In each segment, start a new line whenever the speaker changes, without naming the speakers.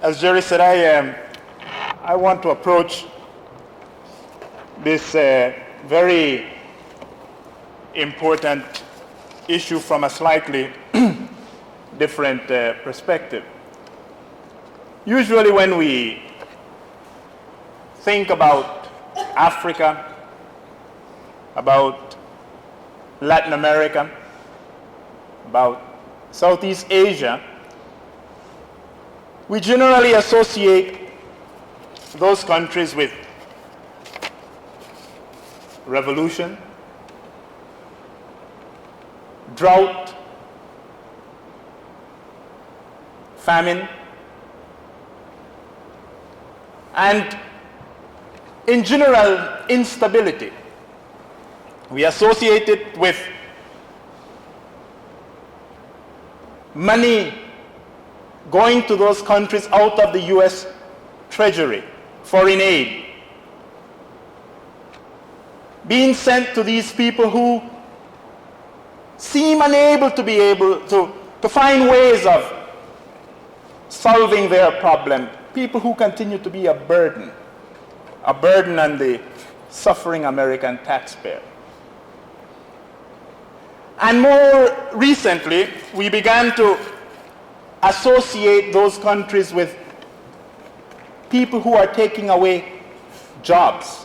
As Jerry said, I want to approach this very important issue from a slightly different perspective. Usually when we think about Africa, about Latin America, about Southeast Asia, we generally associate those countries with revolution, drought, famine, and in general instability. We associate it with money going to those countries out of the US Treasury, foreign aid, being sent to these people who seem unable to be able to find ways of solving their problem, people who continue to be a burden on the suffering American taxpayer. And more recently, we began to associate those countries with people who are taking away jobs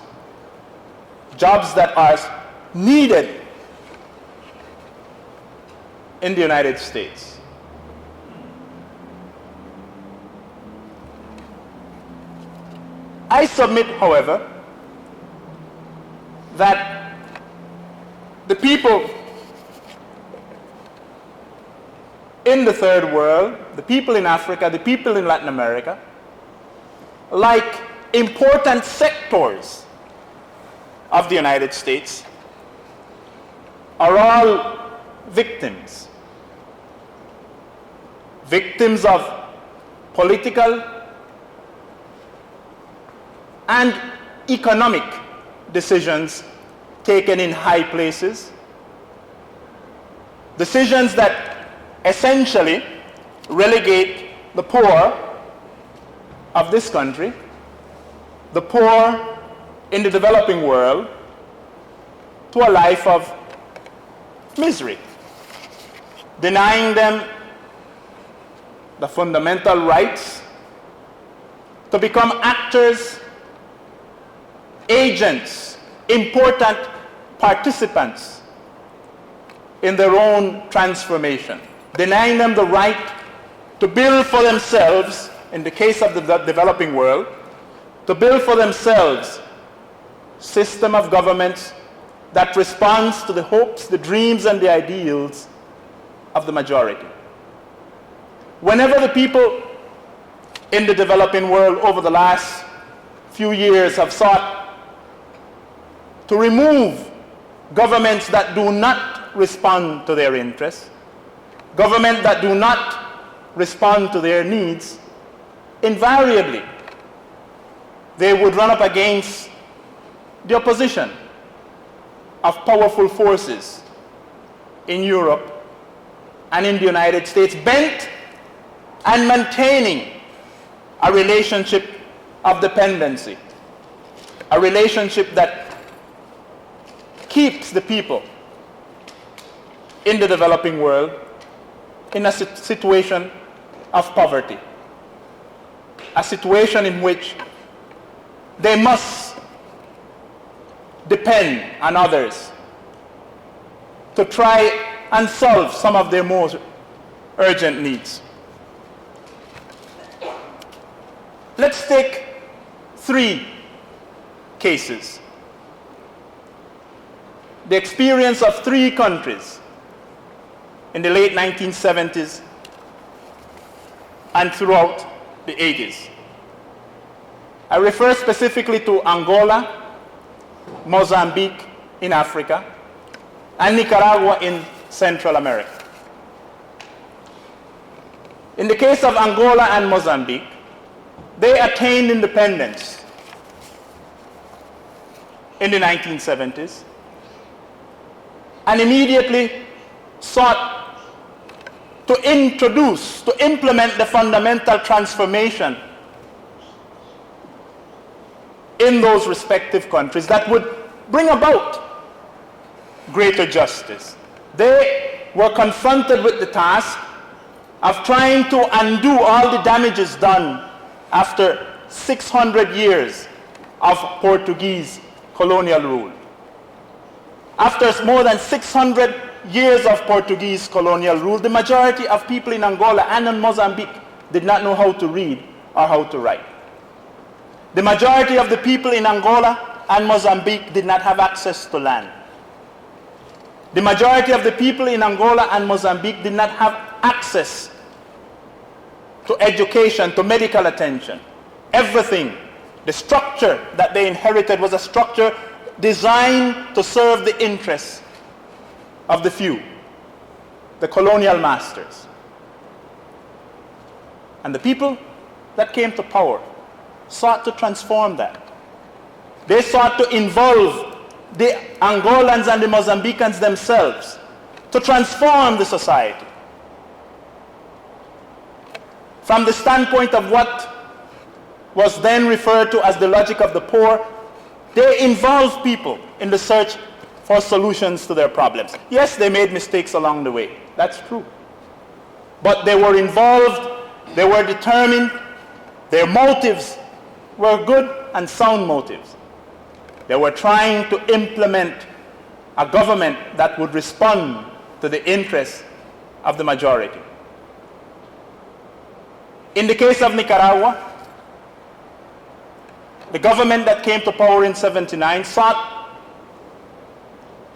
that are needed in the United States. I submit, however, that the people in the third world, the people in Africa, the people in Latin America, like important sectors of the United States, are all victims of political and economic decisions taken in high places, decisions that essentially relegate the poor of this country, the poor in the developing world, to a life of misery, denying them the fundamental rights to become actors, agents, important participants in their own transformation, denying them the right to build for themselves, in the case of the developing world, to build for themselves a system of governments that responds to the hopes, the dreams, and the ideals of the majority. Whenever the people in the developing world over the last few years have sought to remove governments that do not respond to their interests, governments that do not respond to their needs, invariably they would run up against the opposition of powerful forces in Europe and in the United States, bent on maintaining a relationship of dependency, a relationship that keeps the people in the developing world in a situation of poverty, a situation in which they must depend on others to try and solve some of their most urgent needs. Let's take 3 cases. The experience of 3 countries in the late 1970s and throughout the 80s. I refer specifically to Angola, Mozambique in Africa, and Nicaragua in Central America. In the case of Angola and Mozambique, they attained independence in the 1970s and immediately sought to introduce, to implement the fundamental transformation in those respective countries that would bring about greater justice. They were confronted with the task of trying to undo all the damages done after 600 years of Portuguese colonial rule. After more than 600 years of Portuguese colonial rule, the majority of people in Angola and in Mozambique did not know how to read or how to write. The majority of the people in Angola and Mozambique did not have access to land. The majority of the people in Angola and Mozambique did not have access to education, to medical attention. Everything, the structure that they inherited was a structure designed to serve the interests of the few, the colonial masters. And the people that came to power sought to transform that. They sought to involve the Angolans and the Mozambicans themselves to transform the society. From the standpoint of what was then referred to as the logic of the poor, they involved people in the search for solutions to their problems. Yes, they made mistakes along the way. That's true. But they were involved, they were determined, their motives were good and sound motives. They were trying to implement a government that would respond to the interests of the majority. In the case of Nicaragua, the government that came to power in '79 sought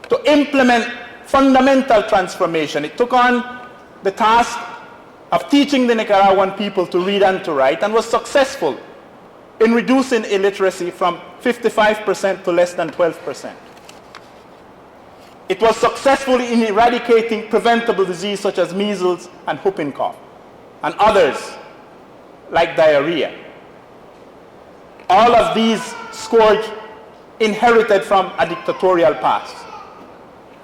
to implement fundamental transformation. It took on the task of teaching the Nicaraguan people to read and to write, and was successful in reducing illiteracy from 55% to less than 12%. It was successful in eradicating preventable disease such as measles and whooping cough, and others like diarrhea. All of these scourge inherited from a dictatorial past.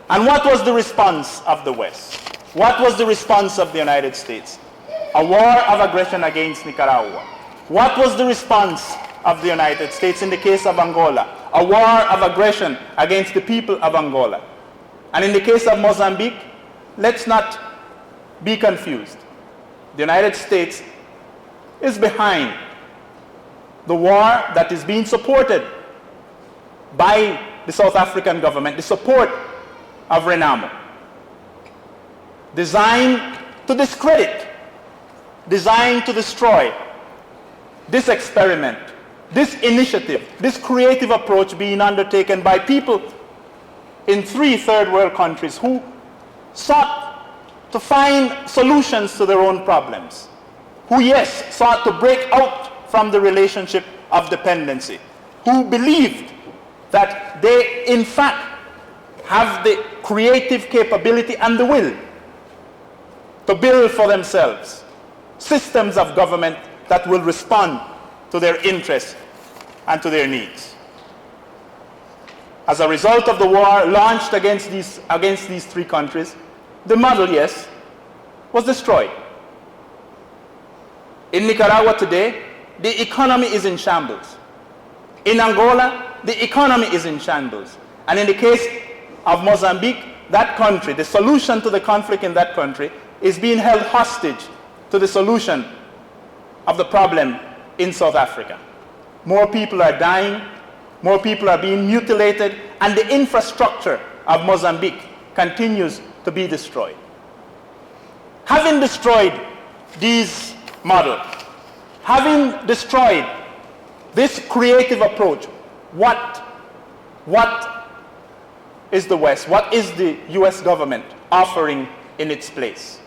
And what was the response of the West? What was the response of the United States? A war of aggression against Nicaragua. What was the response of the United States in the case of Angola? A war of aggression against the people of Angola. And in the case of Mozambique, let's not be confused. The United States is behind the war that is being supported by the South African government, the support of RENAMO, designed to discredit, designed to destroy this experiment, this initiative, this creative approach being undertaken by people in 3 third world countries who sought to find solutions to their own problems, who, yes, sought to break out from the relationship of dependency, who believed that they, in fact, have the creative capability and the will to build for themselves systems of government that will respond to their interests and to their needs. As a result of the war launched against these 3 countries, the model, yes, was destroyed. In Nicaragua today, the economy is in shambles. In Angola, the economy is in shambles. And in the case of Mozambique, that country, the solution to the conflict in that country is being held hostage to the solution of the problem in South Africa. More people are dying, more people are being mutilated, and the infrastructure of Mozambique continues to be destroyed. Having destroyed these models, having destroyed this creative approach, what is the West, what is the US government offering in its place?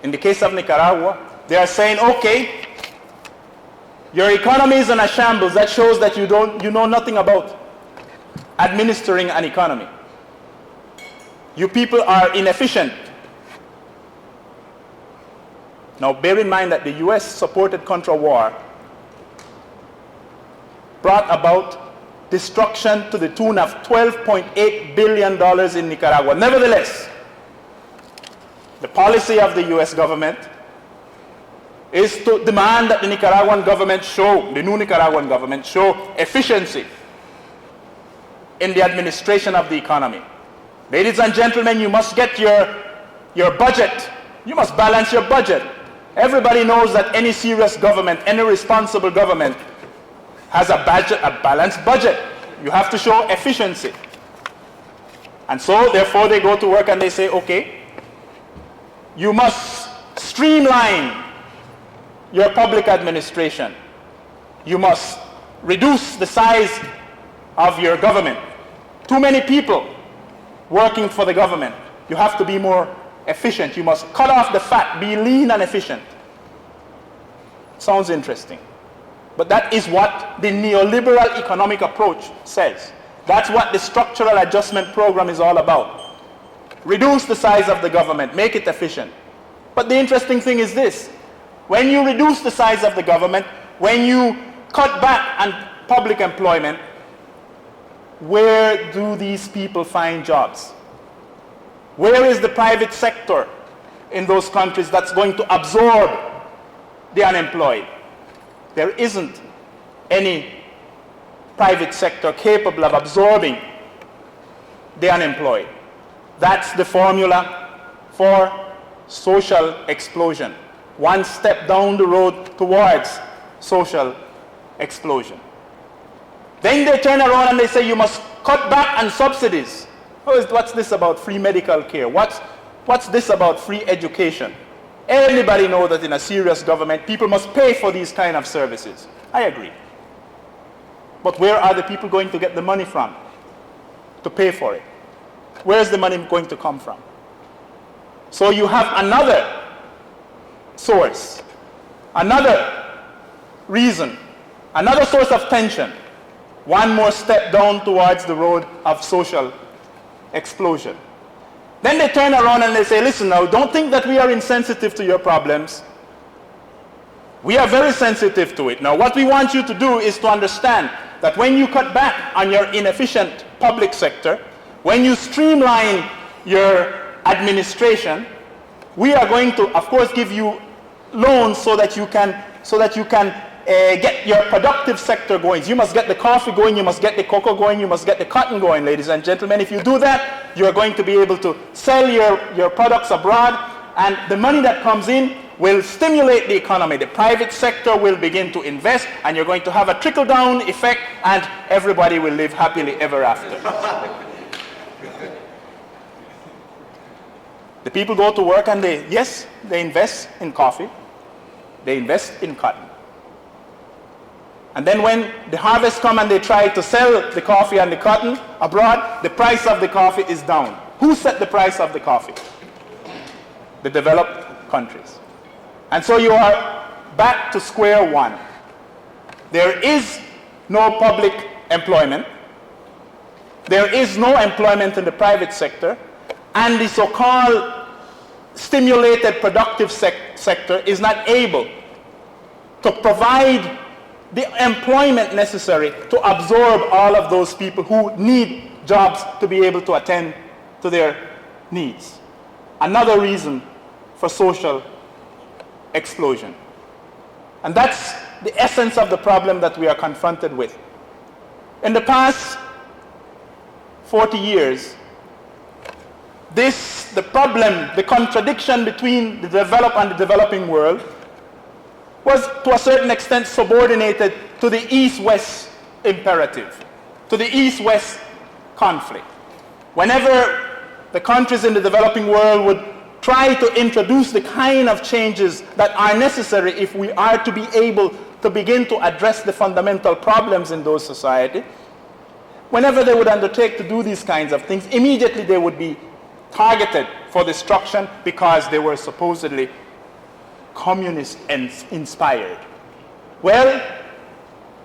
In the case of Nicaragua, they are saying, okay, your economy is in a shambles. That shows that you know nothing about administering an economy. You people are inefficient. Now, bear in mind that the US supported Contra war brought about destruction to the tune of $12.8 billion in Nicaragua. Nevertheless, the policy of the US government is to demand that the Nicaraguan government show, the new Nicaraguan government, show efficiency in the administration of the economy. Ladies and gentlemen, you must get your budget. You must balance your budget. Everybody knows that any serious government, any responsible government has a balanced budget. You have to show efficiency. And so, therefore, they go to work and they say, okay, you must streamline your public administration. You must reduce the size of your government. Too many people working for the government. You have to be more efficient. You must cut off the fat, be lean and efficient. Sounds interesting. But that is what the neoliberal economic approach says. That's what the structural adjustment program is all about. Reduce the size of the government, make it efficient. But the interesting thing is this. When you reduce the size of the government, when you cut back on public employment, where do these people find jobs? Where is the private sector in those countries that's going to absorb the unemployed? There isn't any private sector capable of absorbing the unemployed. That's the formula for social explosion. One step down the road towards social explosion. Then they turn around and they say you must cut back on subsidies. What's this about free medical care? What's this about free education? Everybody knows that in a serious government, people must pay for these kind of services. I agree. But where are the people going to get the money from to pay for it? Where is the money going to come from? So you have another source, another reason, another source of tension. One more step down towards the road of social explosion. Then they turn around and they say, listen now, don't think that we are insensitive to your problems. We are very sensitive to it. Now what we want you to do is to understand that when you cut back on your inefficient public sector, when you streamline your administration, we are going to, of course, give you loans so that you can get your productive sector going. You must get the coffee going, you must get the cocoa going, you must get the cotton going, ladies and gentlemen. If you do that, you are going to be able to sell your products abroad, and the money that comes in will stimulate the economy. The private sector will begin to invest, and you're going to have a trickle-down effect, and everybody will live happily ever after. The people go to work and they invest in coffee, they invest in cotton. And then when the harvest comes and they try to sell the coffee and the cotton abroad, the price of the coffee is down. Who set the price of the coffee? The developed countries. And so you are back to square one. There is no public employment. There is no employment in the private sector. And the so-called stimulated productive sector is not able to provide the employment necessary to absorb all of those people who need jobs to be able to attend to their needs. Another reason for social explosion. And that's the essence of the problem that we are confronted with. In the past 40 years, the problem, the contradiction between the developed and the developing world was to a certain extent subordinated to the East-West imperative, to the East-West conflict. Whenever the countries in the developing world would try to introduce the kind of changes that are necessary if we are to be able to begin to address the fundamental problems in those societies, whenever they would undertake to do these kinds of things, immediately they would be targeted for destruction because they were supposedly communist and inspired. Well,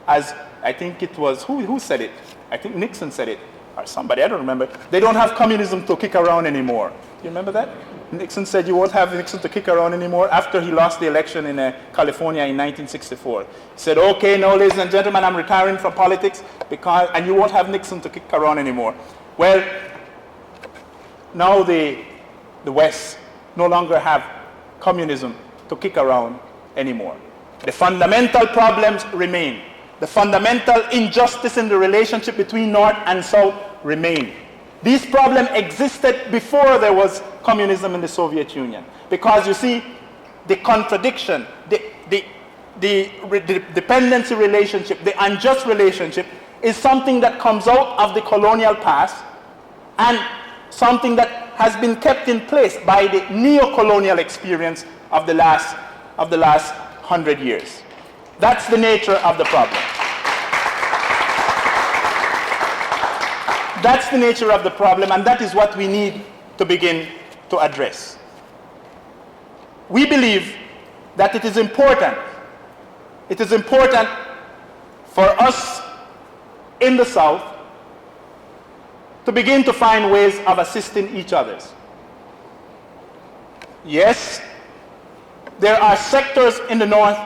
as I think it was, who said it? I think Nixon said it, or somebody, I don't remember. They don't have communism to kick around anymore. Do you remember that? Nixon said you won't have Nixon to kick around anymore after he lost the election in California in 1964. He said, okay, now ladies and gentlemen, I'm retiring from politics and you won't have Nixon to kick around anymore. Well, now the West no longer have communism to kick around anymore. The fundamental problems remain. The fundamental injustice in the relationship between North and South remain. These problems existed before there was communism in the Soviet Union. Because you see, the contradiction, the dependency relationship, the unjust relationship is something that comes out of the colonial past and something that has been kept in place by the neo-colonial experience of the last 100 years. That's the nature of the problem. That's the nature of the problem, and that is what we need to begin to address. We believe that it is important for us in the South to begin to find ways of assisting each other. Yes, there are sectors in the North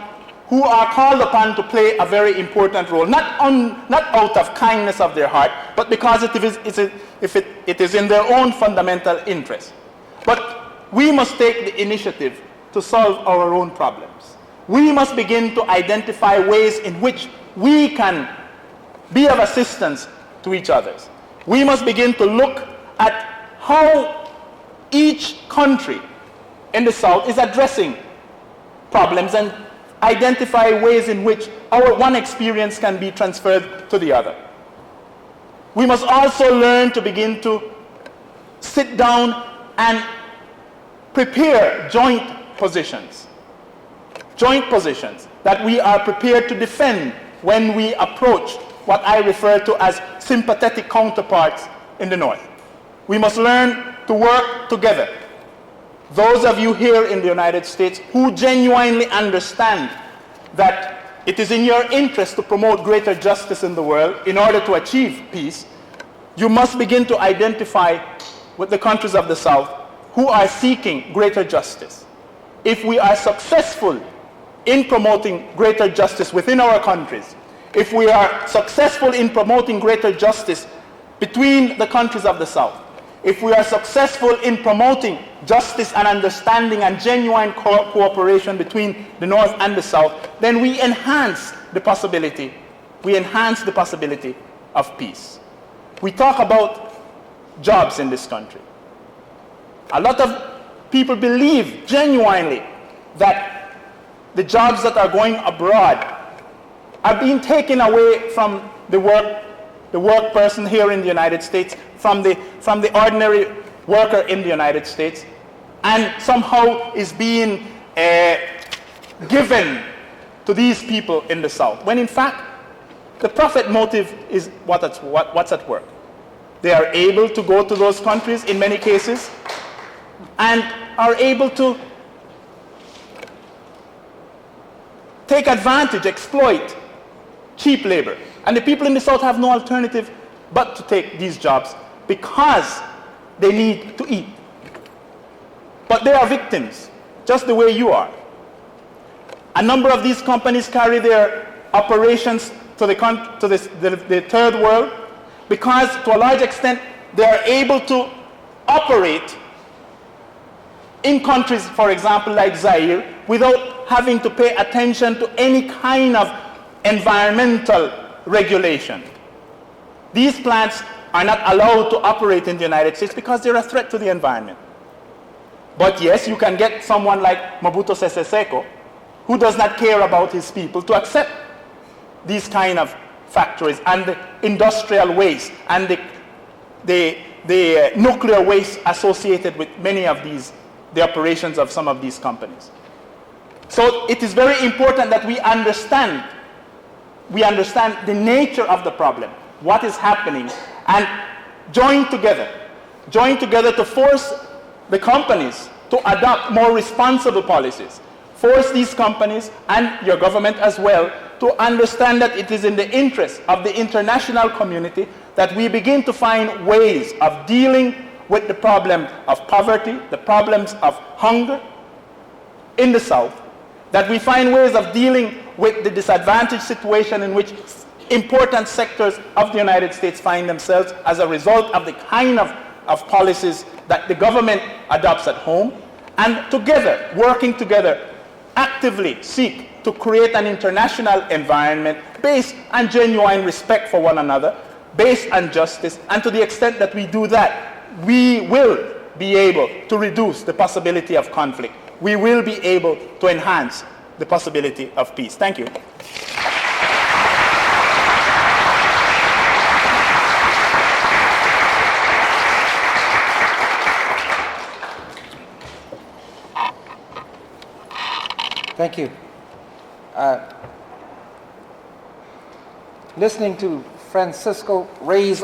who are called upon to play a very important role, not out of kindness of their heart, but because it is in their own fundamental interest. But we must take the initiative to solve our own problems. We must begin to identify ways in which we can be of assistance to each other. We must begin to look at how each country in the South is addressing problems and identify ways in which our one experience can be transferred to the other. We must also learn to begin to sit down and prepare joint positions that we are prepared to defend when we approach what I refer to as sympathetic counterparts in the North. We must learn to work together. Those of you here in the United States who genuinely understand that it is in your interest to promote greater justice in the world in order to achieve peace, you must begin to identify with the countries of the South who are seeking greater justice. If we are successful in promoting greater justice within our countries, if we are successful in promoting greater justice between the countries of the South, if we are successful in promoting justice and understanding and genuine cooperation between the North and the South, then we enhance the possibility of peace. We talk about jobs in this country. A lot of people believe genuinely that the jobs that are going abroad are being taken away from the work person here in the United States, from the ordinary worker in the United States, and somehow is being given to these people in the South, when in fact the profit motive is what's at work. They are able to go to those countries in many cases and are able to take advantage, exploit cheap labor. And the people in the South have no alternative but to take these jobs because they need to eat. But they are victims, just the way you are. A number of these companies carry their operations to the third world because, to a large extent, they are able to operate in countries, for example, like Zaire, without having to pay attention to any kind of environmental regulation. These plants are not allowed to operate in the United States because they're a threat to the environment. But yes, you can get someone like Mobutu Sese Seko, who does not care about his people, to accept these kind of factories and the industrial waste and the nuclear waste associated with many of the operations of some of these companies. So it is very important that we understand the nature of the problem, what is happening, and join together to force the companies to adopt more responsible policies. Force these companies and your government as well to understand that it is in the interest of the international community that we begin to find ways of dealing with the problem of poverty, the problems of hunger in the South, that we find ways of dealing with the disadvantaged situation in which important sectors of the United States find themselves as a result of the kind of policies that the government adopts at home, and together, working together, actively seek to create an international environment based on genuine respect for one another, based on justice, and to the extent that we do that, we will be able to reduce the possibility of conflict. We will be able to enhance the possibility of peace. Thank you.
Thank you. Listening to Francisco raise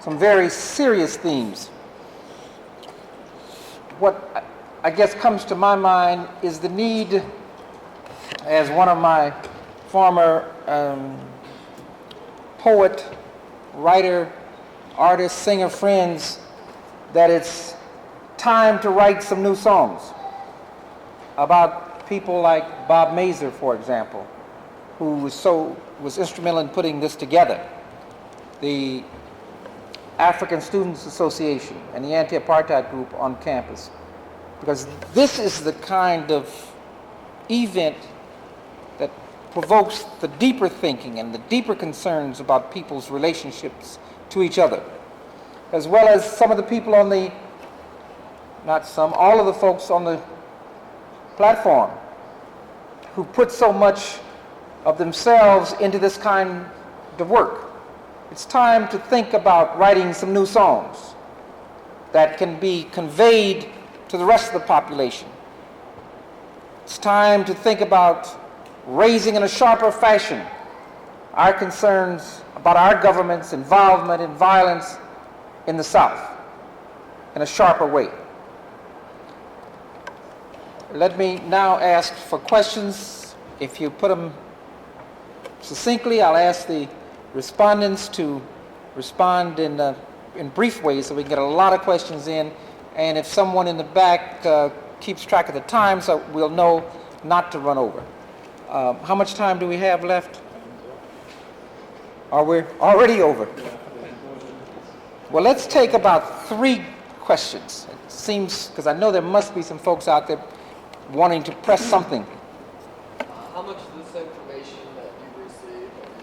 some very serious themes. What I guess comes to my mind is the need, as one of my former poet, writer, artist, singer friends, that it's time to write some new songs about people like Bob Mazur, for example, who was instrumental in putting this together. The African Students Association and the anti-apartheid group on campus. Because this is the kind of event that provokes the deeper thinking and the deeper concerns about people's relationships to each other, as well as some of the people on the, not some, all of the folks on the platform who put so much of themselves into this kind of work. It's time to think about writing some new songs that can be conveyed to the rest of the population. It's time to think about raising in a sharper fashion our concerns about our government's involvement in violence in the South in a sharper way. Let me now ask for questions. If you put them succinctly, I'll ask the respondents to respond in brief ways so we can get a lot of questions in. And if someone in the back keeps track of the time, so we'll know not to run over. How much time do we have left? Are we already over? Well, let's take about 3 questions. It seems, because I know there must be some folks out there wanting to press something.
How much of this information that you received and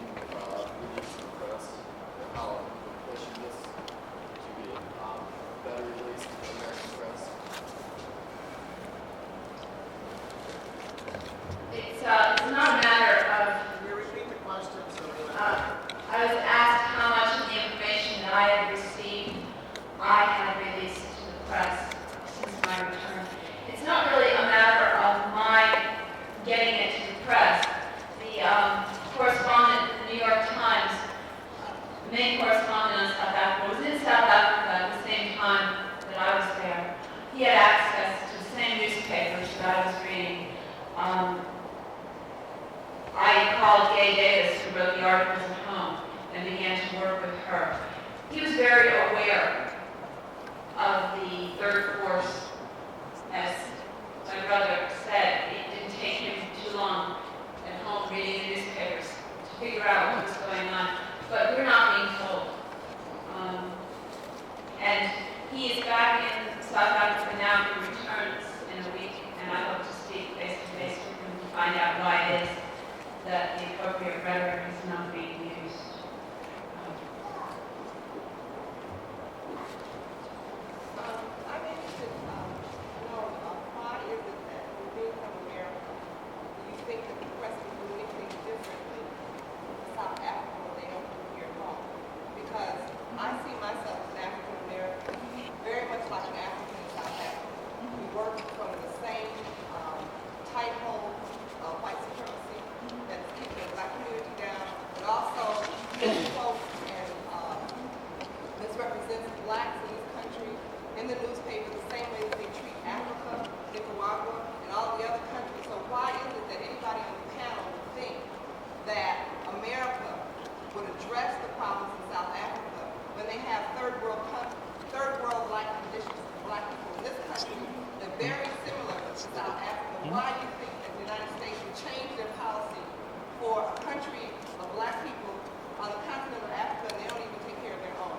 released to the press, and how you're pushing this to be better released to the American press?
It's not a matter of.
Can you repeat the question?
I was asked how much of the information that I had received I had released to the press since my return. It's not really a matter of my getting it to the press. The correspondent in the New York Times, the main correspondent in South Africa, was in South Africa at the same time that I was there. He had access to the same newspapers that I was reading. I called Gay Davis, who wrote the articles at home, and began to work with her. He was very aware of the third force. As my brother said, it didn't take him too long at home reading the newspapers to figure out what was going on. But we're not being told. And he is back in South Africa now. He returns in a week, and I hope to speak face to face with him to find out why it is that the appropriate rhetoric is not being used.
I'm interested to know why is it that when being from America, you think that the press can do anything differently in South Africa when they don't do here at home? Because I see myself as an African American, very much like an African in South Africa. We work from the same tight hold of white supremacy that's keeping the black community down, but also folks and misrepresents blacks in this country in the newspaper the same way that they treat Africa, Nicaragua, and all the other countries. So why is it that anybody on the panel would think that America would address the problems in South Africa when they have third world-like conditions for black people in this country that are very similar to South Africa? Why do you think that the United States would change their policy for a country of black people on the continent of Africa and they don't even take care of their own?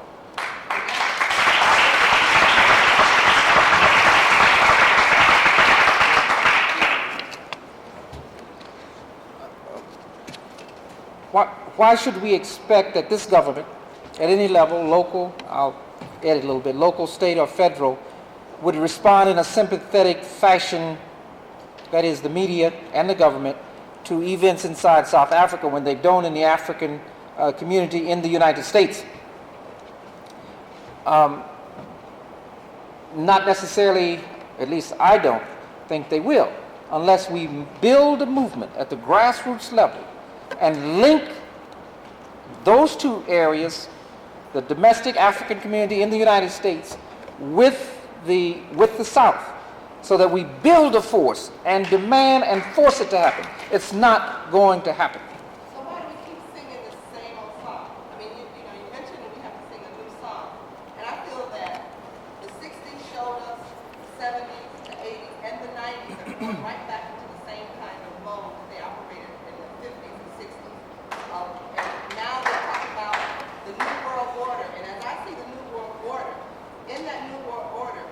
why should we expect that this government, at any level, local, I'll edit a little bit, local, state, or federal, would respond in a sympathetic fashion, that is the media and the government, to events inside South Africa when they don't in the African community in the United States? Not necessarily, at least I don't think they will, unless we build a movement at the grassroots level and link those two areas, the domestic African community in the United States, with the South, so that we build a force and demand and force it to happen. It's not going to happen.
So why do we keep singing the same old song? I mean, you mentioned that we have to sing a new song. And I feel that the 60s showed us, the 70s, the 80s, and the 90s are going right back into the same kind of mode that they operated in the 50s and 60s. And now they're talking about the New World Order. And as I see the New World Order, in that New World Order,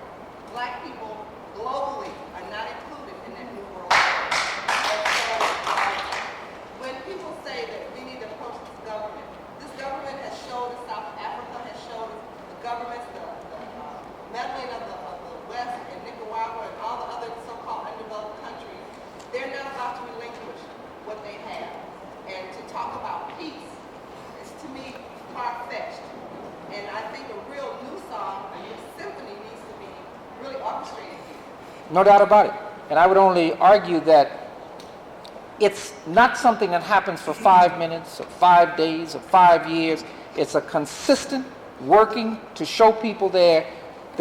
black people globally are not included in that New World Order. And so when people say that we need to approach this government has showed us, South Africa has showed us, the governments, the meddling of the West and Nicaragua and all the other so-called undeveloped countries, they're not about to relinquish what they have. And to talk about peace is, to me, far-fetched. And I think a real new song, a new symphony needs to be really orchestrated here.
No doubt about it. And I would only argue that it's not something that happens for 5 minutes or 5 days or 5 years. It's a consistent working to show people their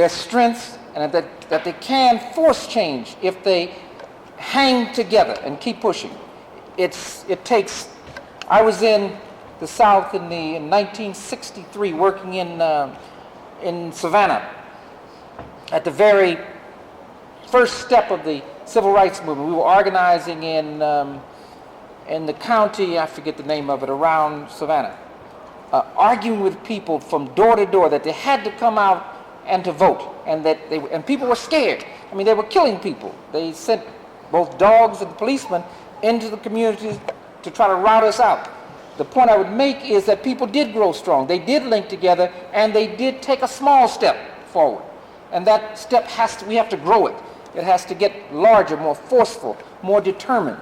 strengths and that they can force change if they hang together and keep pushing. I was in the South in 1963 working in Savannah at the very first step of the civil rights movement. We were organizing in the county, I forget the name of it, around Savannah, arguing with people from door to door that they had to come out and to vote, and people were scared. I mean, they were killing people. They sent both dogs and policemen into the community to try to rout us out. The point I would make is that people did grow strong. They did link together, and they did take a small step forward. And that step we have to grow it. It has to get larger, more forceful, more determined.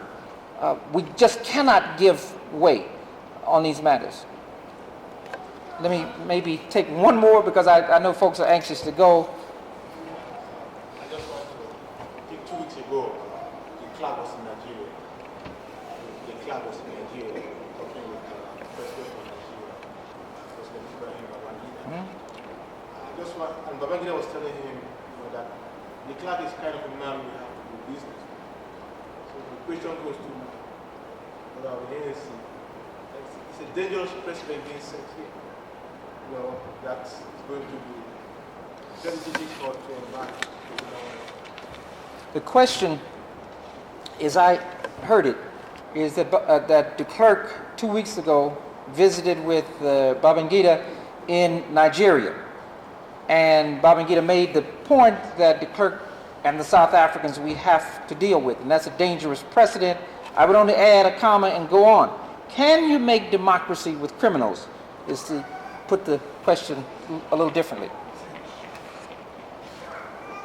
We just cannot give way on these matters. Let me maybe take one more because I know folks are anxious to go.
I just want to, I think 2 weeks ago, the club was in Nigeria. Talking with the president of Nigeria, President Ibrahim Babangida. And Babangida was telling him that the club is kind of a man we have to do business. So the question goes to our ANC. It's a dangerous president being sent here. That is going to be very difficult to embark.
The question, as I heard it, is that de Klerk 2 weeks ago visited with Babangida in Nigeria. And Babangida made the point that de Klerk and the South Africans we have to deal with, and that's a dangerous precedent. I would only add a comma and go on. Can you make democracy with criminals? Is to put the question a little differently.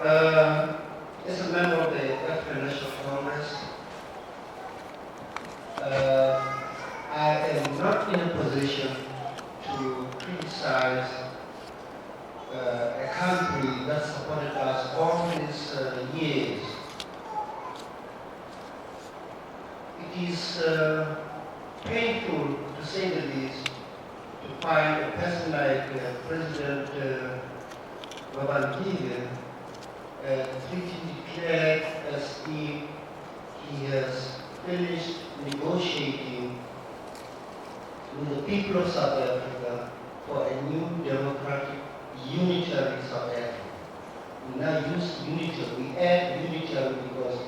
As a member of the African National Congress, I am not in a position to criticize a country that supported us all these years. It is painful, to say the least, to find a person like President Babangida treating de Klerk as if he has finished negotiating with the people of South Africa for a new democratic unitary South Africa. We now use unitary, we add unitary because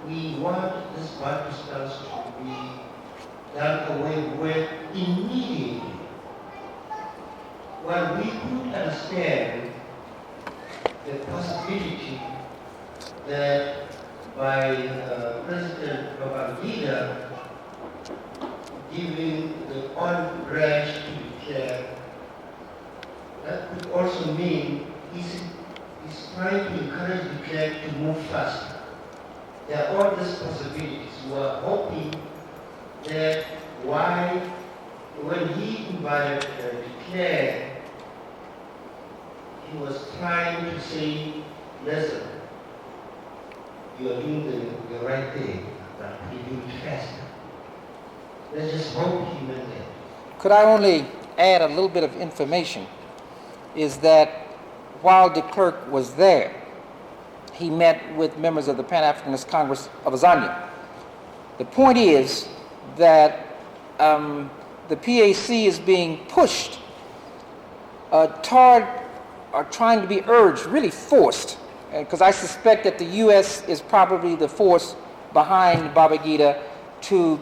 we want this Pakistan to be done away with immediately. While we could understand the possibility that by President Babangida giving the olive branch to the chair. That could also mean he's trying to encourage the clerk to move faster. There are all these possibilities. We are hoping that when he invited the clerk, he was trying to say, listen, you are doing the right thing, but you do it faster. Let's just hope he meant that.
Could I only add a little bit of information, is that while de Klerk was there, he met with members of the Pan-Africanist Congress of Azania. The point is that the PAC is being pushed toward or trying to be urged, really forced, because I suspect that the U.S. is probably the force behind Babangida to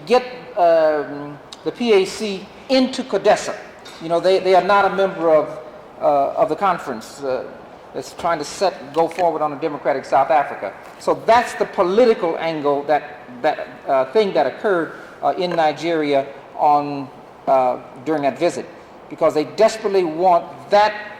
get the PAC into CODESA. You know, they are not a member of the conference that's trying to go forward on a democratic South Africa. So that's the political angle, that thing that occurred in Nigeria during that visit, because they desperately want that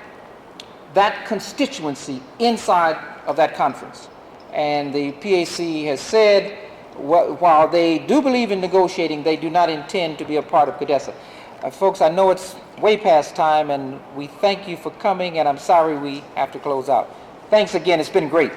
constituency inside of that conference. And the PAC has said, while they do believe in negotiating, they do not intend to be a part of CODESA. Folks, I know it's way past time, and we thank you for coming, and I'm sorry we have to close out. Thanks again. It's been great.